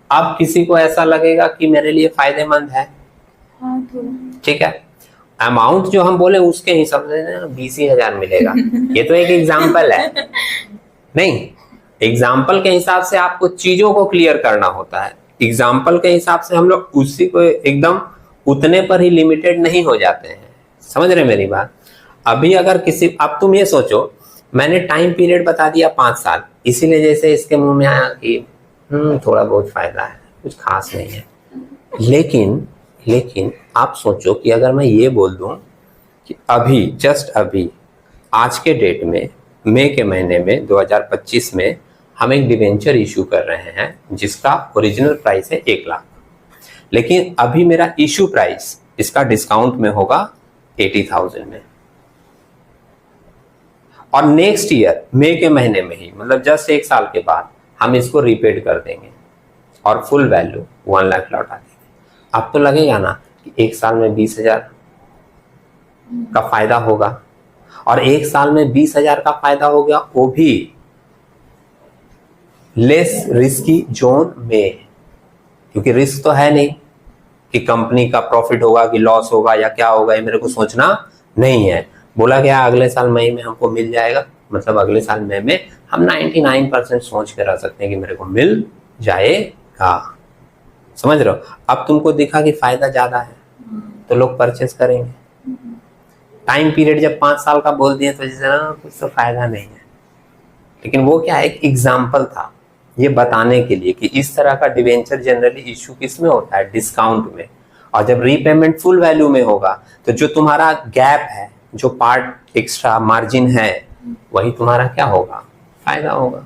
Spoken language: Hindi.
अब किसी को ऐसा लगेगा कि मेरे लिए फायदेमंद है, हाँ ठीक है। अमाउंट जो हम बोले उसके हिसाब से 20,000 मिलेगा, ये तो एक एग्जाम्पल है, नहीं, एग्जाम्पल के हिसाब से आपको चीजों को क्लियर करना होता है। एग्जाम्पल के हिसाब से हम लोग उसी को एकदम उतने पर ही लिमिटेड नहीं हो जाते हैं, समझ रहे मेरी बात। अभी अगर किसी, अब तुम ये सोचो, मैंने टाइम पीरियड बता दिया 5 साल, इसीलिए जैसे इसके मुंह में आया कि थोड़ा बहुत फायदा है, कुछ खास नहीं है। लेकिन आप सोचो कि अगर मैं ये बोल दूं कि अभी जस्ट अभी आज के डेट में मई के महीने में 2025 में हम एक डिवेंचर इशू कर रहे हैं जिसका ओरिजिनल प्राइस है 1 लाख, लेकिन अभी मेरा इशू प्राइस इसका डिस्काउंट में होगा 80,000 में, और नेक्स्ट ईयर मई के महीने में ही, मतलब जस्ट 1 साल के बाद हम इसको रीपेड कर देंगे और फुल वैल्यू 1 लाख लौटा देंगे। अब तो लगेगा ना कि 1 साल में 20,000 का फायदा होगा, और 1 साल में 20,000 का फायदा हो गया, वो भी लेस रिस्की जोन में, क्योंकि रिस्क तो है नहीं कि कंपनी का प्रॉफिट होगा कि लॉस होगा या क्या होगा, ये मेरे को सोचना नहीं है। बोला गया अगले साल मई में हमको मिल जाएगा, मतलब अगले साल मई में हम 99% सोच के रह सकते हैं कि मेरे को मिल जाएगा, समझ रहे हो। अब तुमको दिखा कि फायदा ज्यादा है तो लोग परचेस करेंगे। टाइम पीरियड जब 5 साल का बोल दिए तो जैसे ना कुछ तो फायदा नहीं है, लेकिन वो क्या है, एक एग्जाम्पल था ये बताने के लिए कि इस तरह का डिवेंचर जनरली इशू किस में होता है, डिस्काउंट में, और जब रीपेमेंट फुल वैल्यू में होगा तो जो तुम्हारा गैप है, जो पार्ट एक्स्ट्रा मार्जिन है, वही तुम्हारा क्या होगा, फायदा होगा।